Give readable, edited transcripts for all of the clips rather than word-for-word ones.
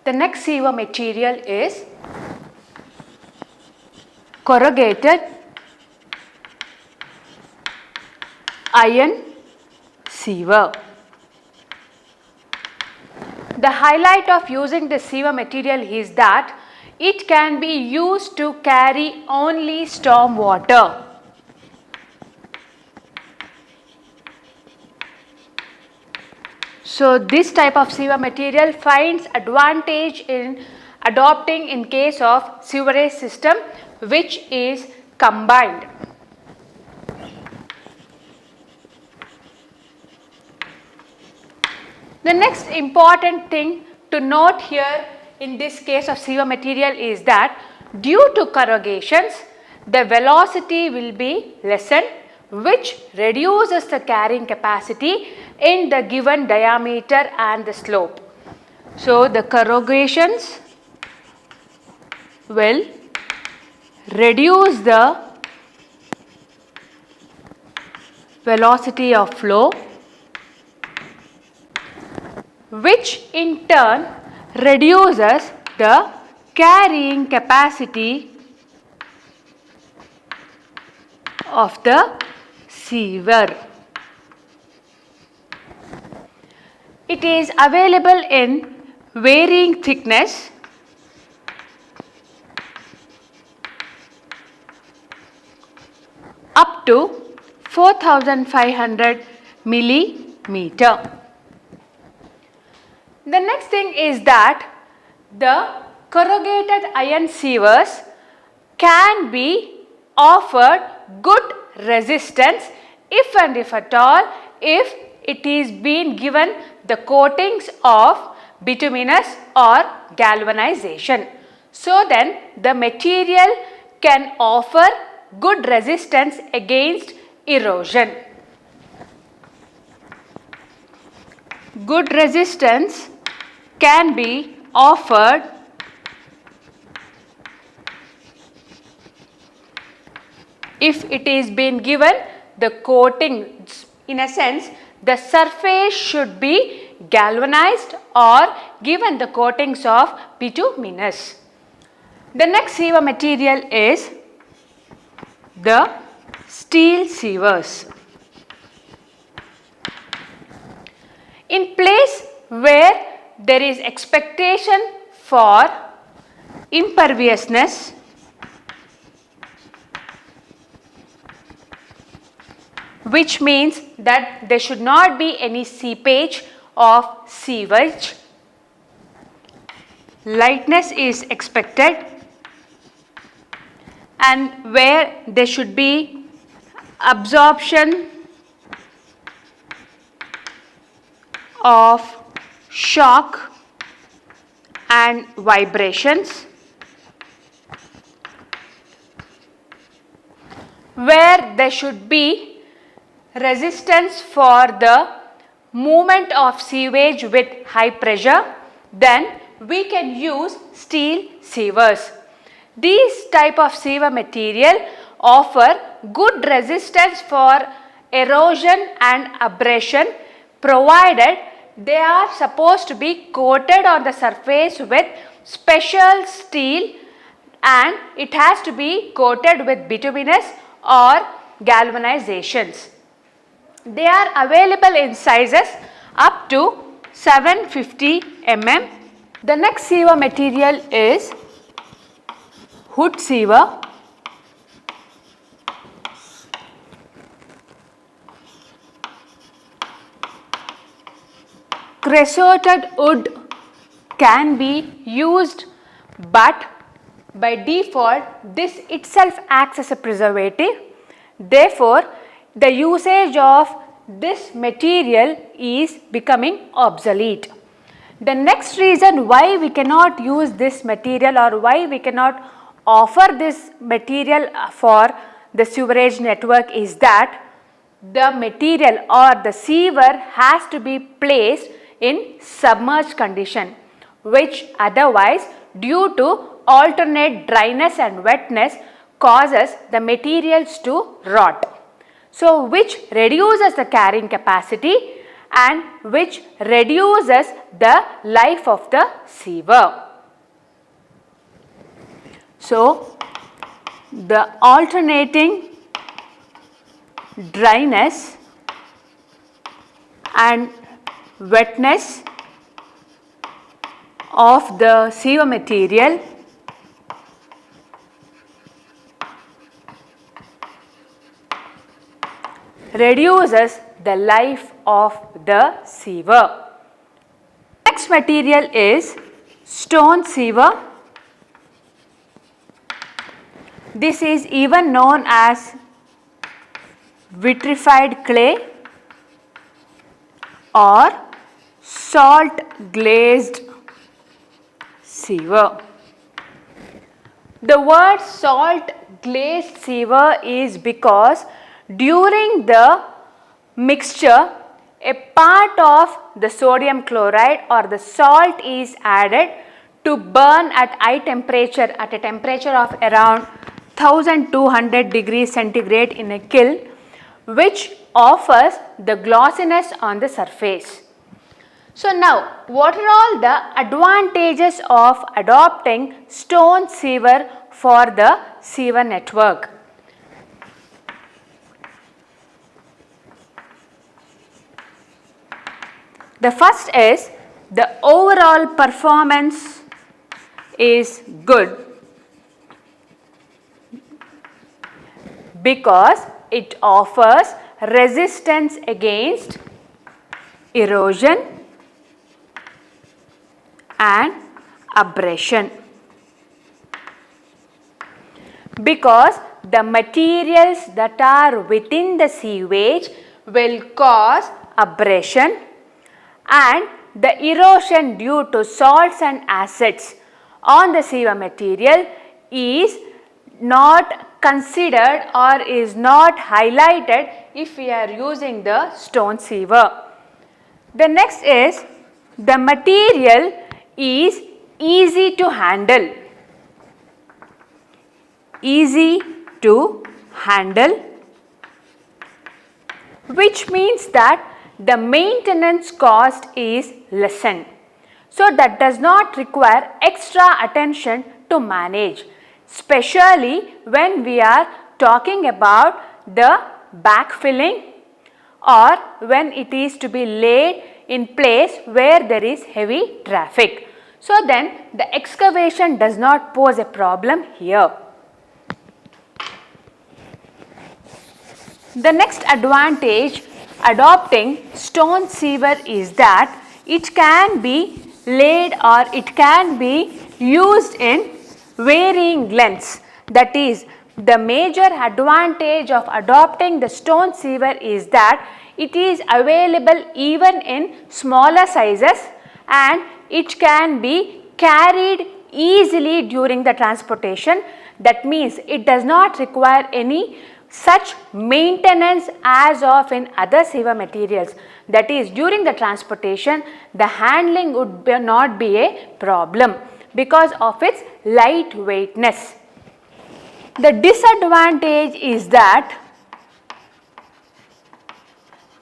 The next sewer material is corrugated iron sewer. The highlight of using the sewer material is that it can be used to carry only storm water. So this type of sewer material finds advantage in adopting in case of sewerage system which is combined. The next important thing to note here in this case of sewer material is that due to corrugations, the velocity will be lessened, which reduces the carrying capacity in the given diameter and the slope. So the corrugations will reduce the velocity of flow, which in turn reduces the carrying capacity of the sewer. It is available in varying thickness up to 4500 millimeter. The next thing is that the corrugated iron sewers can be offered good resistance if and if at all if it is being given the coatings of bituminous or galvanization. So then the material can offer good resistance against erosion. Good resistance can be offered if it is being given the coating. In a sense, the surface should be galvanized or given the coatings of bituminous. The next sewer material is the steel sewers. In place where there is expectation for imperviousness, which means that there should not be any seepage of sewage, lightness is expected, and where there should be absorption of shock and vibrations, where there should be resistance for the movement of sewage with high pressure, then we can use steel sewers. These type of sewer material offer good resistance for erosion and abrasion, provided they are supposed to be coated on the surface with special steel, and it has to be coated with bituminous or galvanizations. They are available in sizes up to 750 mm. The next sewer material is hood sewer. Creosoted wood can be used, but by default this itself acts as a preservative. Therefore, the usage of this material is becoming obsolete. The next reason why we cannot use this material or why we cannot offer this material for the sewerage network is that the material or the sewer has to be placed in submerged condition, which otherwise due to alternate dryness and wetness causes the materials to rot. So which reduces the carrying capacity and which reduces the life of the sewer. So, the alternating dryness and wetness of the sewer material reduces the life of the sewer. Next material is stone sewer. This is even known as vitrified clay or salt glazed sewer. The word salt glazed sewer is because during the mixture a part of the sodium chloride or the salt is added to burn at high temperature, at a temperature of around 1200 degrees centigrade in a kiln, which offers the glossiness on the surface. So now, what are all the advantages of adopting stone sewer for the sewer network? The first is the overall performance is good because it offers resistance against erosion and abrasion, because the materials that are within the sewage will cause abrasion and the erosion due to salts and acids on the sewer material is not considered or is not highlighted if we are using the stone sewer. The next is the material is easy to handle. Easy to handle, which means that the maintenance cost is lessened. So that does not require extra attention to manage, especially when we are talking about the backfilling or when it is to be laid in place where there is heavy traffic. So then the excavation does not pose a problem here. The next advantage adopting stone sewer is that it can be laid or it can be used in varying lengths. That is, the major advantage of adopting the stone sewer is that it is available even in smaller sizes and it can be carried easily during the transportation. That means it does not require any such maintenance as of in other sewer materials. That is, during the transportation the handling would not be a problem because of its lightweightness. The disadvantage is that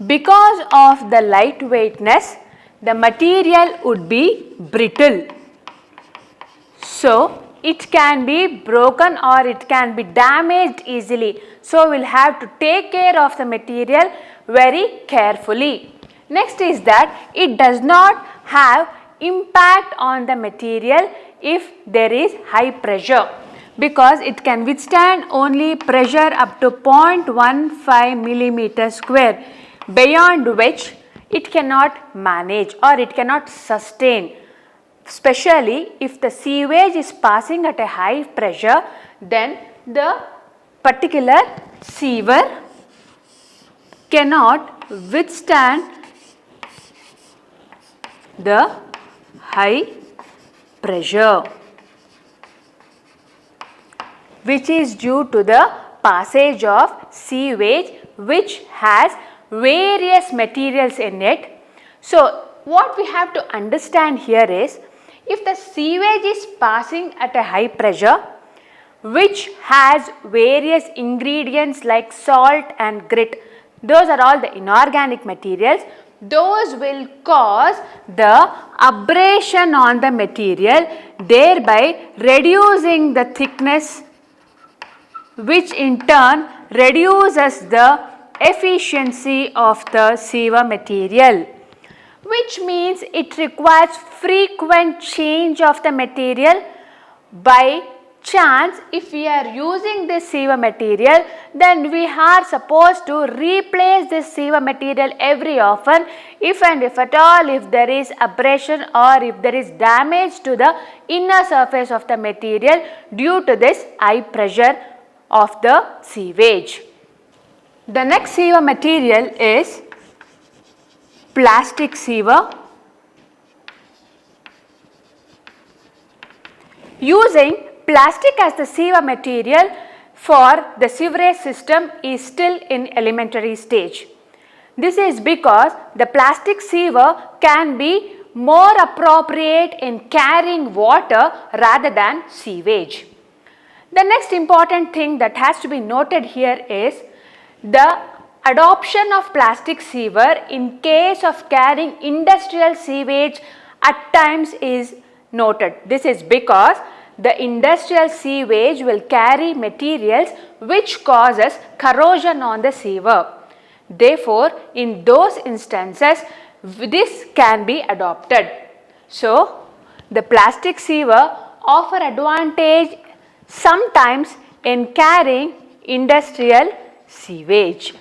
because of the lightweightness the material would be brittle. So it can be broken or it can be damaged easily. So we will have to take care of the material very carefully. Next is that it does not have impact on the material if there is high pressure, because it can withstand only pressure up to 0.15 millimeter square, beyond which it cannot manage or it cannot sustain. Especially if the sewage is passing at a high pressure, then the particular sewer cannot withstand the high pressure, which is due to the passage of sewage which has various materials in it. So what we have to understand here is, if the sewage is passing at a high pressure which has various ingredients like salt and grit, those are all the inorganic materials, those will cause the abrasion on the material, thereby reducing the thickness, which in turn reduces the efficiency of the sieve material, which means it requires frequent change of the material. By chance, if we are using this sieve material, then we are supposed to replace this sieve material every often, if and if at all, if there is abrasion or if there is damage to the inner surface of the material due to this high pressure of the sewage. The next sieve material is plastic sieve. Using plastic as the sieve material for the sewerage system is still in elementary stage. This is because the plastic sieve can be more appropriate in carrying water rather than sewage. The next important thing that has to be noted here is the adoption of plastic sieve in case of carrying industrial sewage at times is noted. This is because the industrial sewage will carry materials which causes corrosion on the sieve. Therefore, in those instances, this can be adopted. So, the plastic sieve offer advantage sometimes in carrying industrial sewage.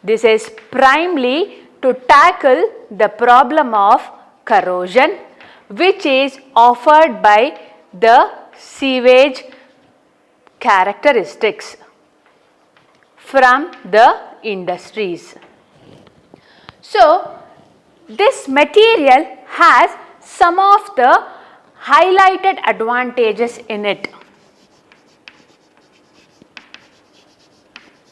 This is primarily to tackle the problem of corrosion, which is offered by the sewage characteristics from the industries. So, this material has some of the highlighted advantages in it.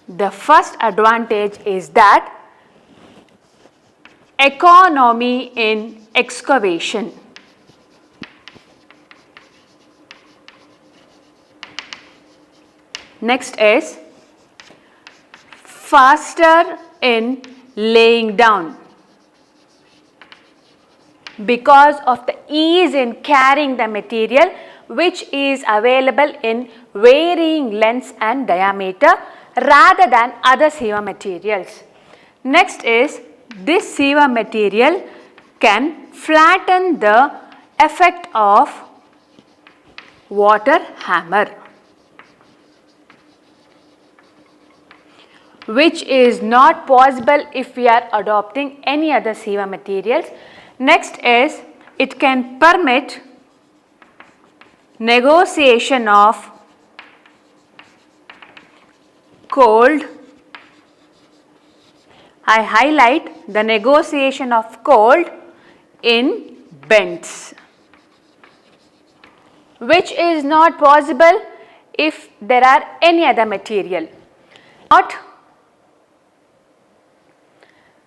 The first advantage is that economy in excavation. Next is faster in laying down because of the ease in carrying the material, which is available in varying lengths and diameter rather than other sieve materials. Next is this sieve material can flatten the effect of water hammer, which is not possible if we are adopting any other sieve materials. Next is it can permit negotiation of cold. I highlight the negotiation of cold in bends, which is not possible if there are any other material.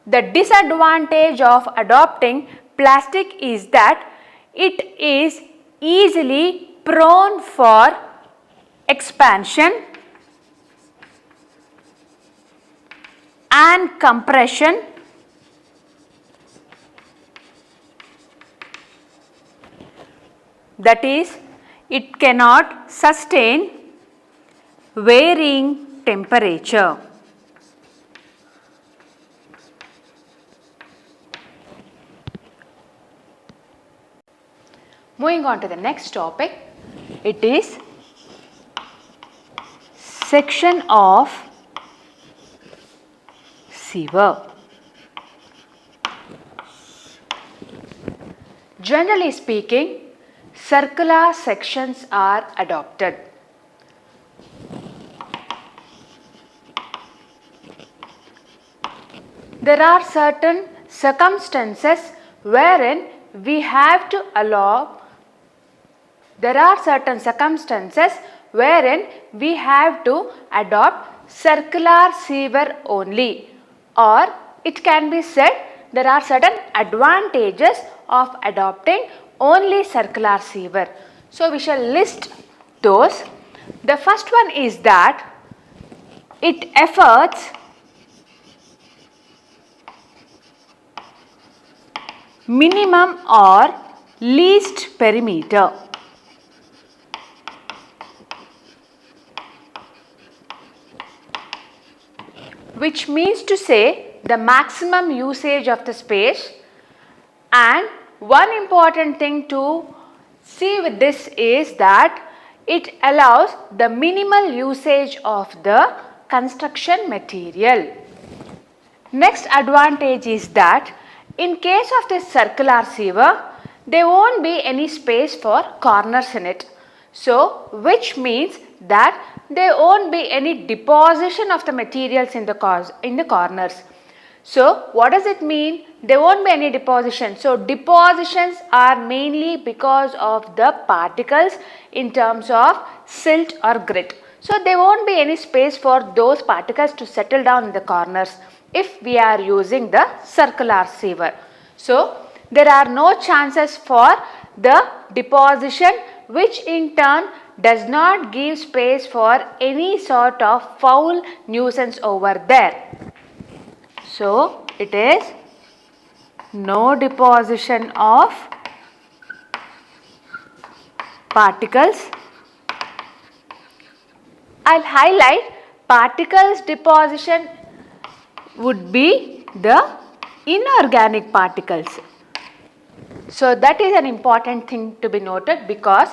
The disadvantage of adopting plastic is that it is easily prone for expansion and compression, that is, it cannot sustain varying temperature. Moving on to the next topic, it is section of sieve. Generally speaking, circular sections are adopted. There are certain circumstances wherein we have to allow adopt circular sieve only, or it can be said there are certain advantages of adopting only circular sieve. So, we shall list those. The first one is that it efforts minimum or least perimeter. Which means to say the maximum usage of the space. And one important thing to see with this is that it allows the minimal usage of the construction material. Next advantage is that in case of this circular sieve, there won't be any space for corners in it. So, which means that there won't be any deposition of the materials in the corners. So, what does it mean? There won't be any deposition. So, depositions are mainly because of the particles in terms of silt or grit. So, there won't be any space for those particles to settle down in the corners if we are using the circular sieve. So, there are no chances for the deposition, which in turn does not give space for any sort of foul nuisance over there. So, it is no deposition of particles. I'll highlight particles deposition would be the inorganic particles. So, that is an important thing to be noted, because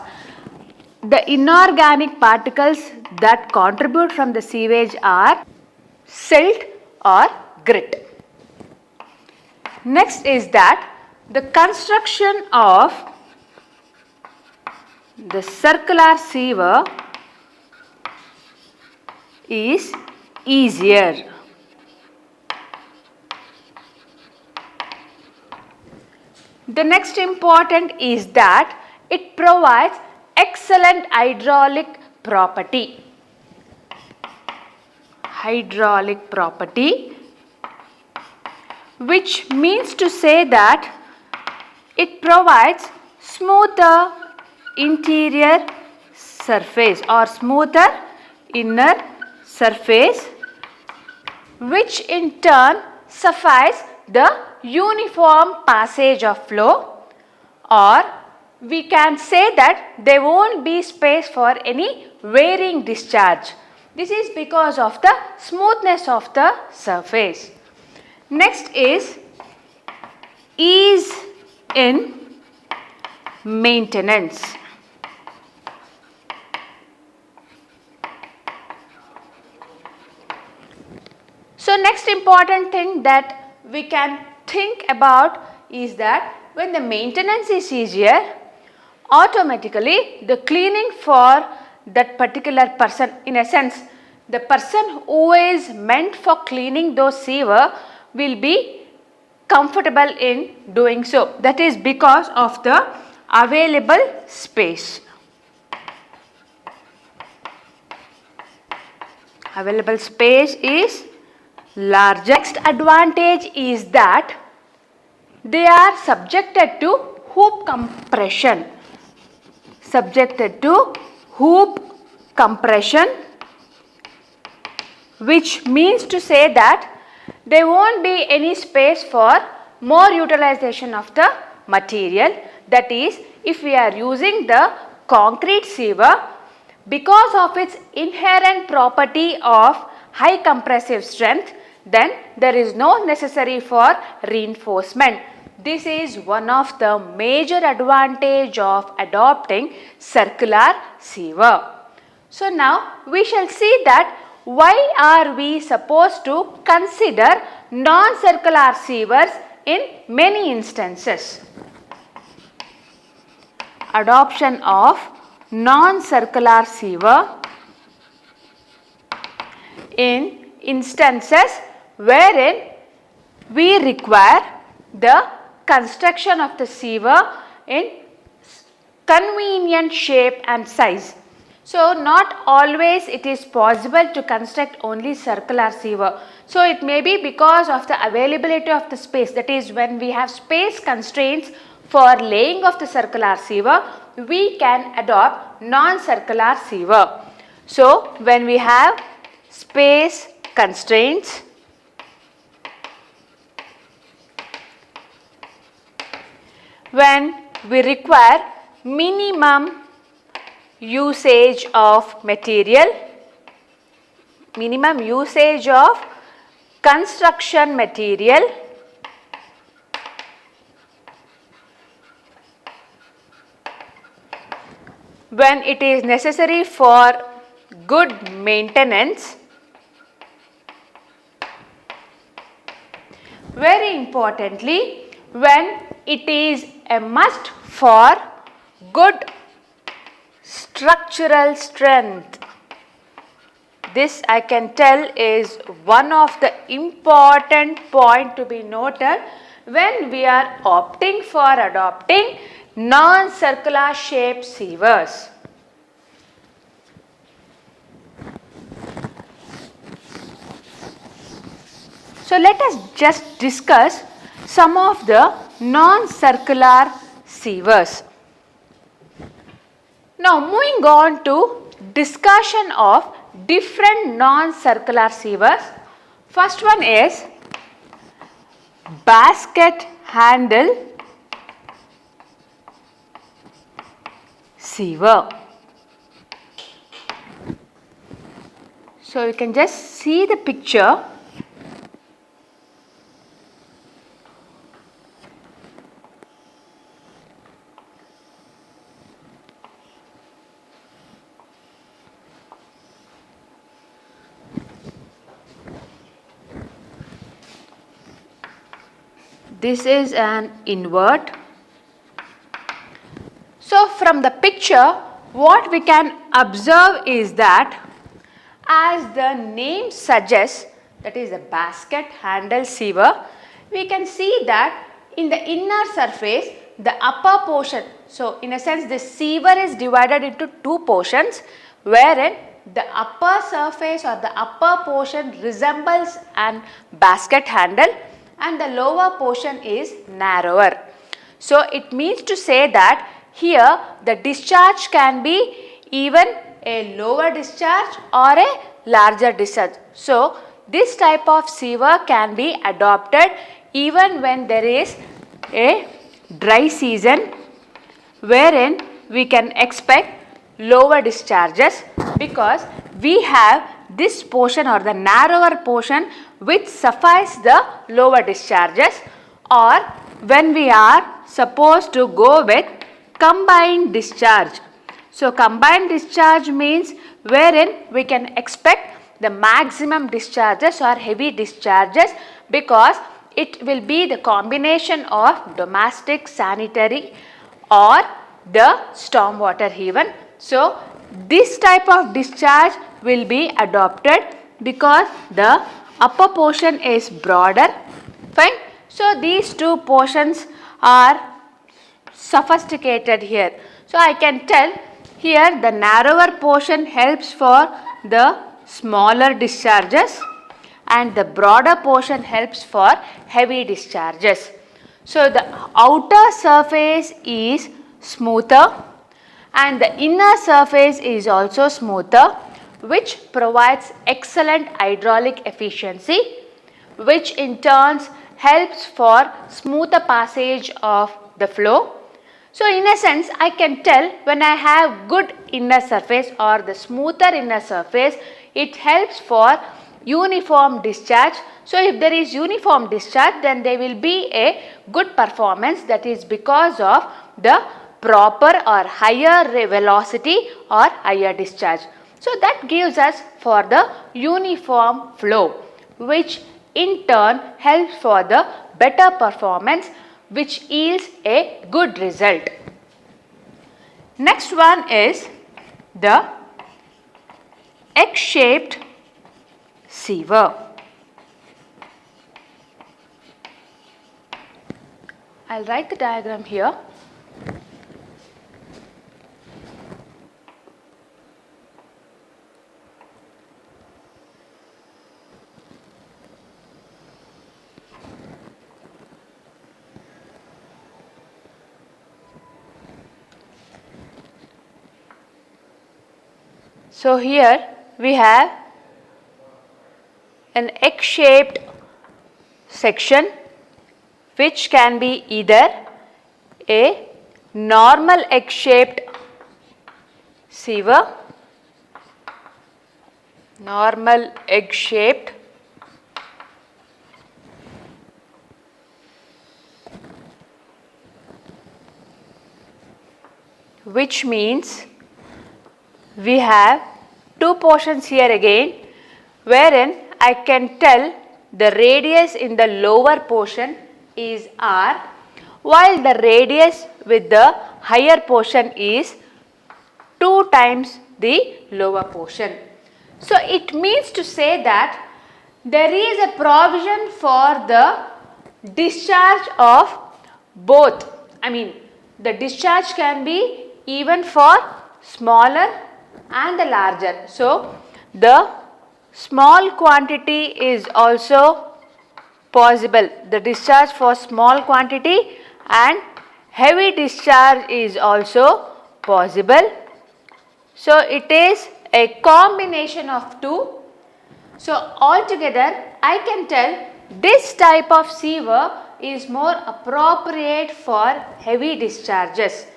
the inorganic particles that contribute from the sewage are silt or grit. Next is that the construction of the circular sieve is easier. The next important is that it provides excellent hydraulic property. Hydraulic property, which means to say that it provides smoother interior surface or smoother inner surface, which in turn suffice the uniform passage of flow, or we can say that there won't be space for any varying discharge. This is because of the smoothness of the surface. Next is ease in maintenance. So, next important thing that we can think about is that when the maintenance is easier, automatically the cleaning for that particular person, in a sense the person who is meant for cleaning those sewer will be comfortable in doing so. That is because of the available space. Available space is larger. Next advantage is that they are subjected to hoop compression. Subjected to hoop compression, which means to say that there won't be any space for more utilization of the material. That is, if we are using the concrete sewer, because of its inherent property of high compressive strength, then there is no necessary for reinforcement. This is one of the major advantage of adopting circular sewer. So now we shall see that why are we supposed to consider non-circular sewers in many instances. Adoption of non-circular sewer in instances wherein we require the construction of the sewer in convenient shape and size. So, not always it is possible to construct only circular sewer. So, it may be because of the availability of the space, that is when we have space constraints for laying of the circular sewer, we can adopt non-circular sewer. So, when we have space constraints, when we require minimum usage of material, minimum usage of construction material, when it is necessary for good maintenance, very importantly, when it is a must for good structural strength. This I can tell is one of the important point to be noted when we are opting for adopting non-circular shape sievers. So let us just discuss some of the non-circular sievers. Now moving on to discussion of different non-circular sievers. First one is basket handle siever. So you can just see the picture. This is an invert. So from the picture, what we can observe is that, as the name suggests, that is a basket handle siever, we can see that in the inner surface, the upper portion, so in a sense this siever is divided into two portions, wherein the upper surface or the upper portion resembles an basket handle and the lower portion is narrower. So it means to say that here the discharge can be even a lower discharge or a larger discharge. So this type of siever can be adopted even when there is a dry season, wherein we can expect lower discharges because we have this portion or the narrower portion which suffice the lower discharges, or when we are supposed to go with combined discharge. So combined discharge means wherein we can expect the maximum discharges or heavy discharges because it will be the combination of domestic sanitary or the stormwater even. So this type of discharge will be adopted because the upper portion is broader. Fine. So these two portions are sophisticated here. So I can tell here the narrower portion helps for the smaller discharges and the broader portion helps for heavy discharges. So the outer surface is smoother and the inner surface is also smoother, which provides excellent hydraulic efficiency, which in turn helps for smoother passage of the flow. So in a sense, I can tell when I have good inner surface or the smoother inner surface, it helps for uniform discharge. So if there is uniform discharge, then there will be a good performance, that is because of the proper or higher velocity or higher discharge. So that gives us for the uniform flow, which in turn helps for the better performance, which yields a good result. Next one is the egg-shaped siever. I'll write the diagram here. So here we have an egg-shaped section which can be either a normal egg-shaped sieve, normal egg-shaped, which means we have two portions here again, wherein I can tell the radius in the lower portion is r, while the radius with the higher portion is 2 times the lower portion. So it means to say that there is a provision for the discharge of both. I mean, the discharge can be even for smaller and the larger. So the small quantity is also possible. The discharge for small quantity and heavy discharge is also possible. So it is a combination of two. So altogether I can tell this type of sieve is more appropriate for heavy discharges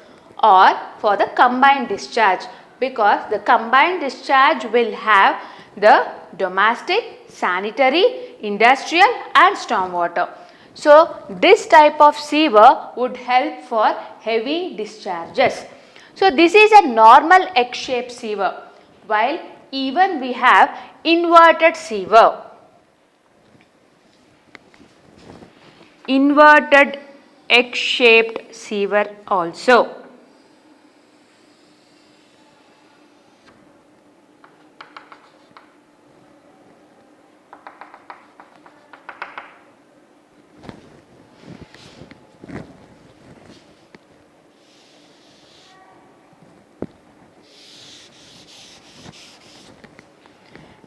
or for the combined discharge, because the combined discharge will have the domestic, sanitary, industrial and stormwater. So this type of sieve would help for heavy discharges. So this is a normal egg-shaped sieve, while even we have inverted sieve. Inverted egg-shaped sieve also.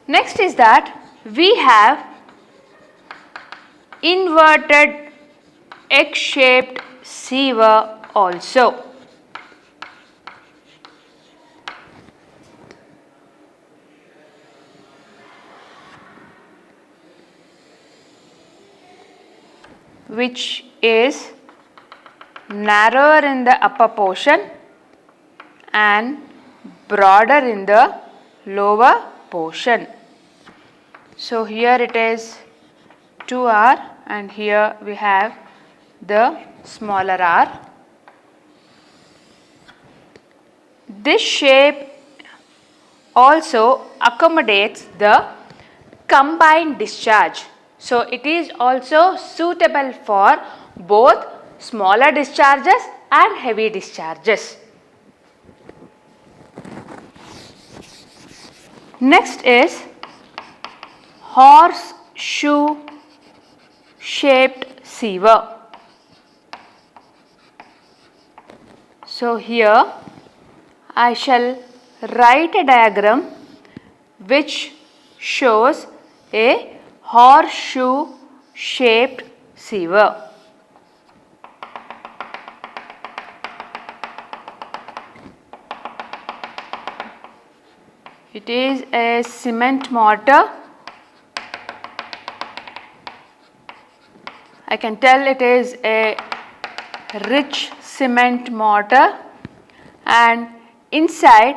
Next is that we have inverted egg-shaped sieve also. Which is narrower in the upper portion and broader in the lower portion. So here it is 2r and here we have the smaller r. This shape also accommodates the combined discharge. So it is also suitable for both smaller discharges and heavy discharges. Next is horseshoe shaped sieve. So here I shall write a diagram which shows a horseshoe shaped sieve. It is a cement mortar. I can tell it is a rich cement mortar, and inside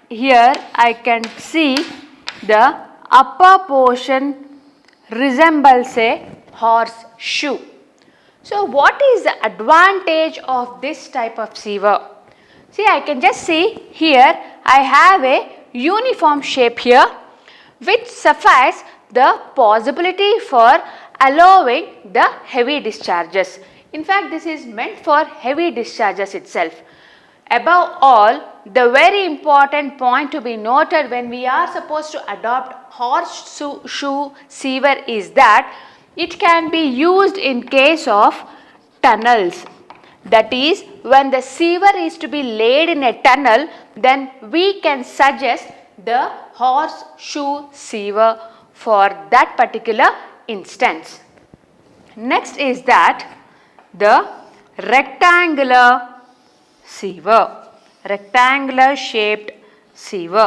here I can see the upper portion resembles a horseshoe. So what is the advantage of this type of sieve? See, I can just see here I have a uniform shape here which suffice the possibility for allowing the heavy discharges. In fact, this is meant for heavy discharges itself. Above all, the very important point to be noted when we are supposed to adopt horseshoe sieve is that it can be used in case of tunnels. That is, when the sieve is to be laid in a tunnel, then we can suggest the horseshoe sieve for that particular instance. Next is that the rectangular sieve, rectangular shaped sieve.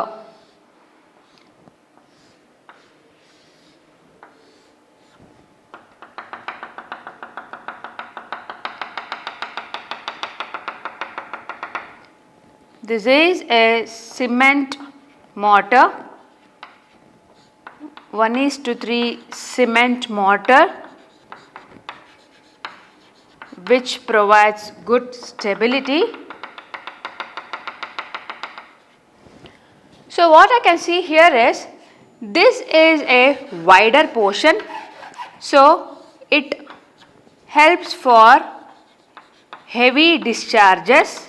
This is a cement mortar, 1:3 cement mortar, which provides good stability. So what I can see here is, this is a wider portion, so it helps for heavy discharges.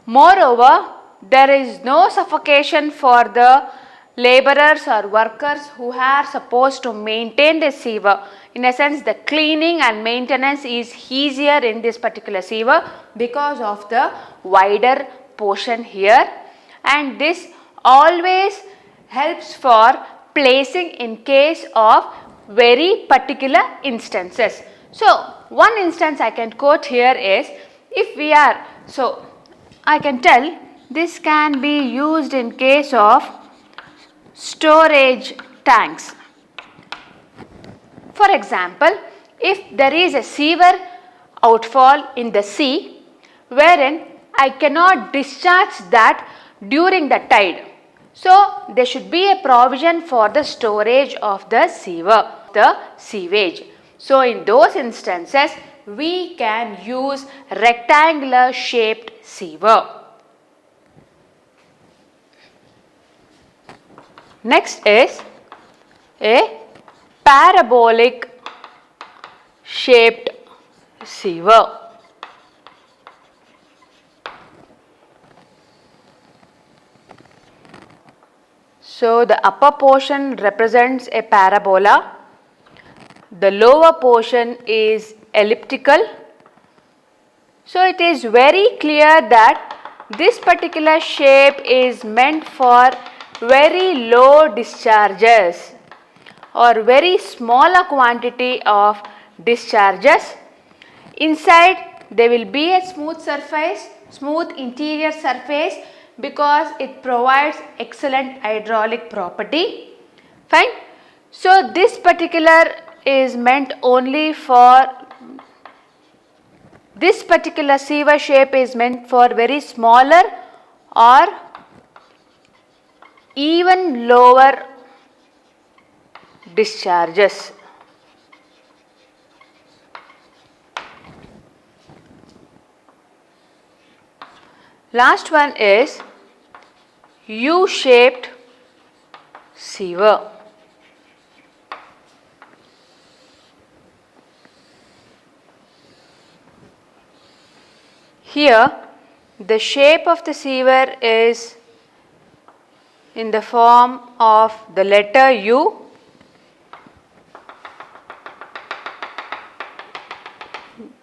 Moreover, there is no suffocation for the laborers or workers who are supposed to maintain the sewer. In a sense, the cleaning and maintenance is easier in this particular sewer because of the wider portion here, and this always helps for placing in case of very particular instances. So one instance I can quote here is, if we are, so I can tell this can be used in case of storage tanks. For example, if there is a sewer outfall in the sea wherein I cannot discharge that during the tide, so there should be a provision for the storage of the sewer, the sewage. So in those instances, we can use rectangular shaped sewer. Next is a parabolic shaped sewer. So the upper portion represents a parabola, the lower portion is elliptical. So it is very clear that this particular shape is meant for very low discharges or very smaller quantity of discharges. Inside there will be a smooth surface, smooth interior surface, because it provides excellent hydraulic property. Fine. So this particular is meant only for, this particular sewer shape is meant for very smaller or even lower discharges. Last one is U-shaped sewer. Here the shape of the sewer is in the form of the letter U.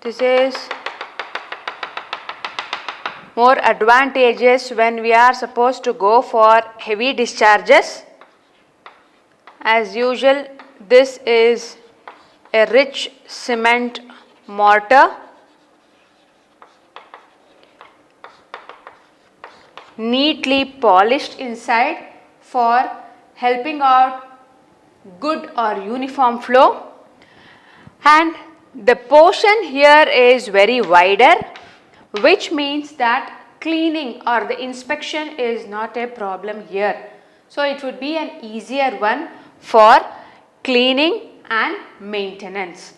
This is more advantageous when we are supposed to go for heavy discharges. As usual, this is a rich cement mortar, neatly polished inside for helping out good or uniform flow, and the portion here is very wider, which means that cleaning or the inspection is not a problem here. So it would be an easier one for cleaning and maintenance.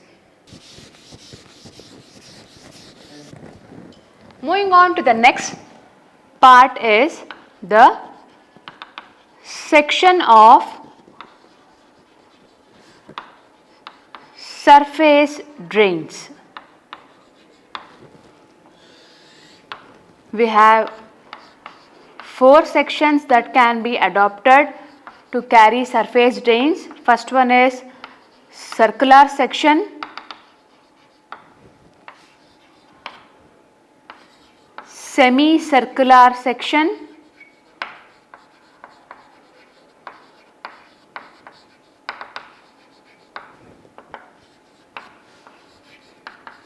Moving on to the next part is the section of surface drains. We have 4 sections that can be adopted to carry surface drains. First one is circular section, semicircular section,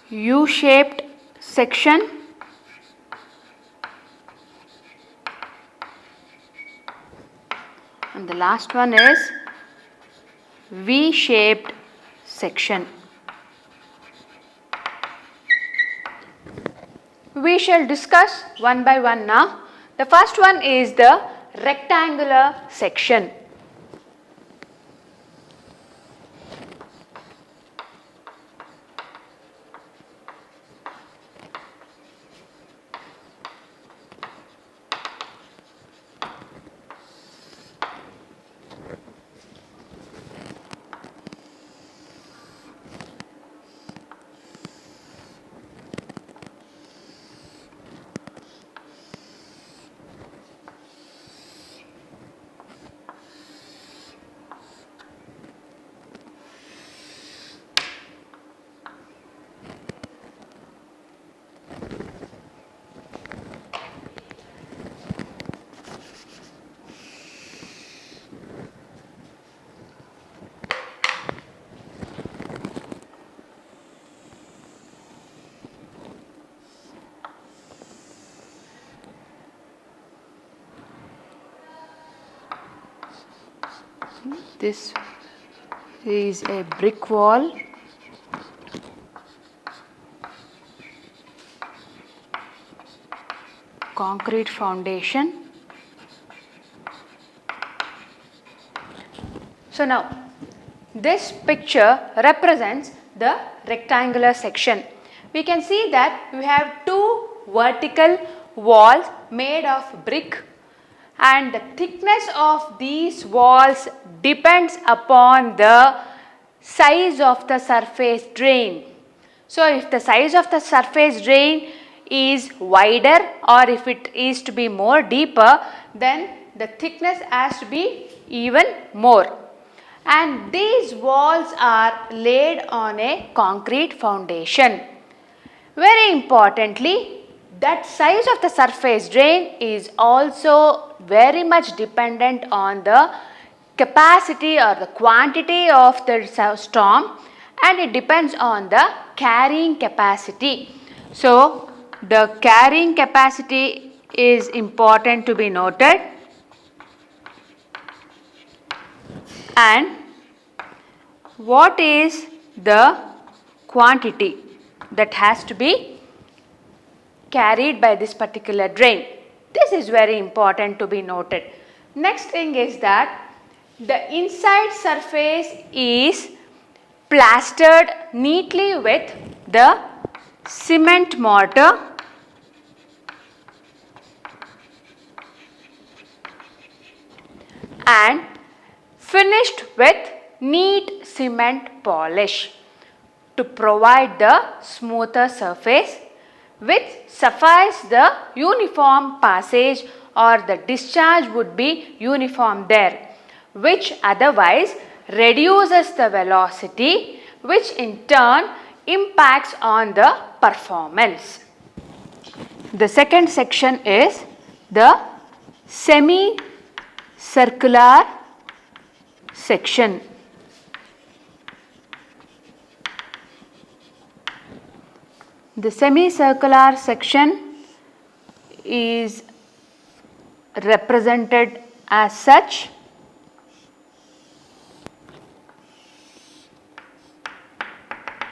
U-shaped section, and the last one is V-shaped section. we shall discuss one by one now. The first one is the rectangular section. This is a brick wall. Concrete foundation. So now this picture represents the rectangular section. We can see that we have two vertical walls made of brick, and the thickness of these walls depends upon the size of the surface drain. So if the size of the surface drain is wider, or if it is to be more deeper, then the thickness has to be even more. And these walls are laid on a concrete foundation. Very importantly, that size of the surface drain is also very much dependent on the capacity or the quantity of the storm, and it depends on the carrying capacity. So the carrying capacity is important to be noted, and what is the quantity that has to be carried by this particular drain. This is very important to be noted. Next thing is that the inside surface is plastered neatly with the cement mortar and finished with neat cement polish to provide the smoother surface, which suffice the uniform passage, or the discharge would be uniform there, which otherwise reduces the velocity, which in turn impacts on the performance. The second section is the semi-circular section. The semicircular section is represented as such.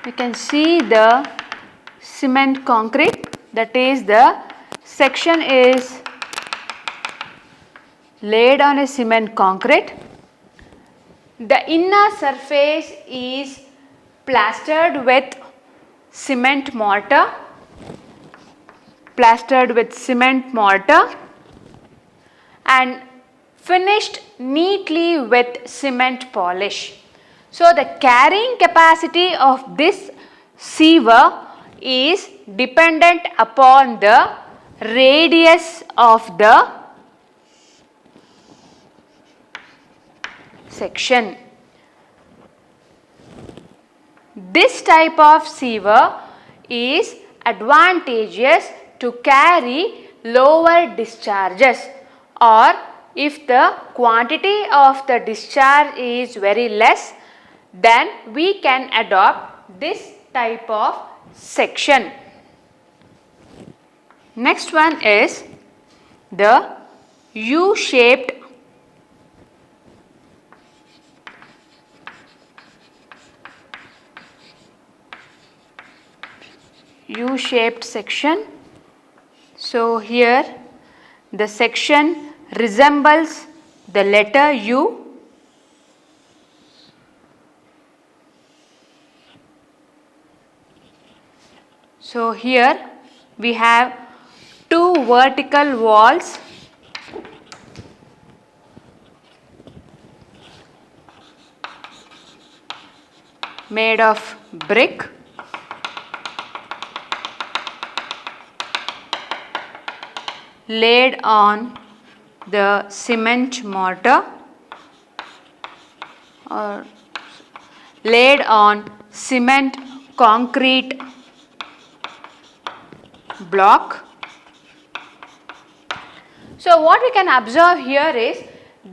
You can see the cement concrete, that is, the section is laid on a cement concrete. The inner surface is plastered with cement mortar, and finished neatly with cement polish. So the carrying capacity of this sewer is dependent upon the radius of the section. This type of sewer is advantageous to carry lower discharges, or if the quantity of the discharge is very less, then we can adopt this type of section. Next one is the U-shaped section. So here the section resembles the letter U. So here we have two vertical walls made of brick. Laid on the cement mortar or laid on cement concrete block. So what we can observe here is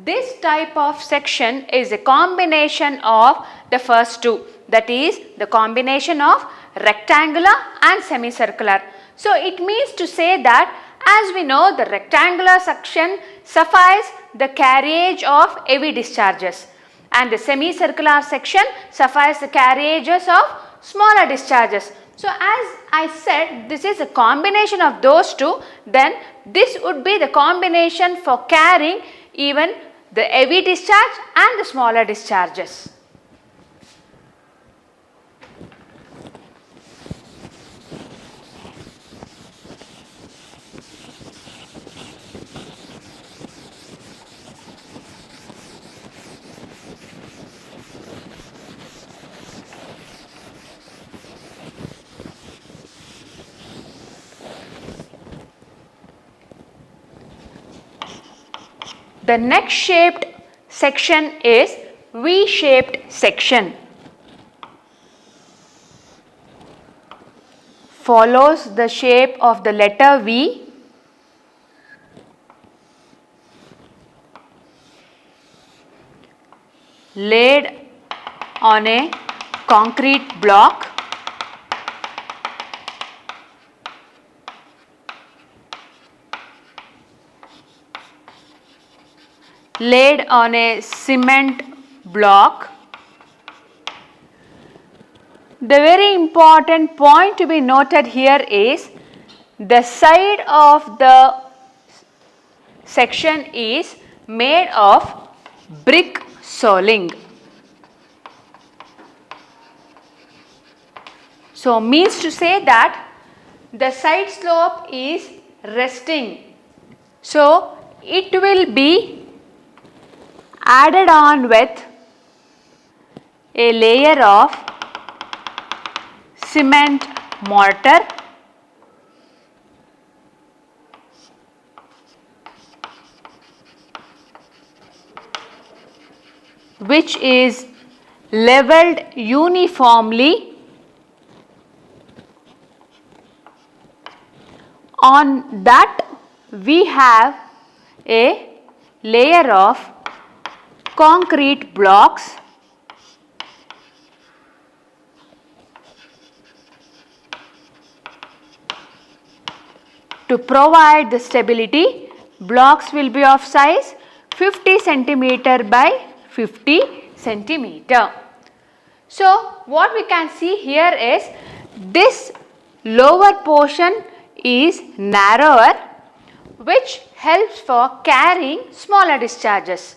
this type of section is a combination of the first two, that is the combination of rectangular and semicircular. So it means to say that, as we know, the rectangular section suffices the carriage of heavy discharges and the semicircular section suffices the carriages of smaller discharges. So as I said, this is a combination of those two, then this would be the combination for carrying even the heavy discharge and the smaller discharges. The next shaped section is V-shaped section. Follows the shape of the letter V. Laid on a concrete block. Laid on a cement block. The very important point to be noted here is the side of the section is made of brick soling. So means to say that the side slope is resting. So it will be added on with a layer of cement mortar. Which is leveled uniformly. On that we have a layer of concrete blocks to provide the stability. Blocks will be of size 50 centimeter by 50 centimeter. So what we can see here is this lower portion is narrower, which helps for carrying smaller discharges.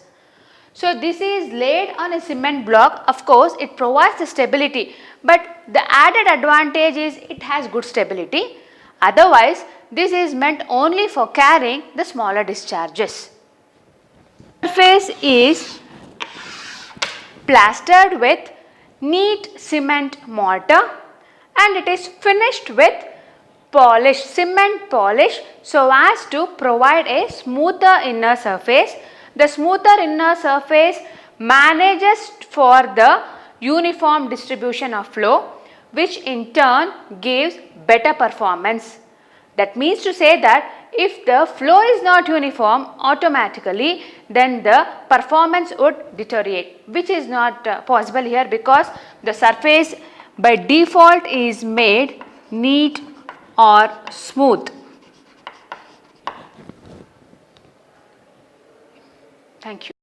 So this is laid on a cement block. Of course it provides the stability, but the added advantage is it has good stability. Otherwise this is meant only for carrying the smaller discharges. Surface is plastered with neat cement mortar and it is finished with polish, cement polish, so as to provide a smoother inner surface. The smoother inner surface manages for the uniform distribution of flow, which in turn gives better performance. That means to say that if the flow is not uniform, automatically then the performance would deteriorate, which is not possible here because the surface by default is made neat or smooth. Thank you.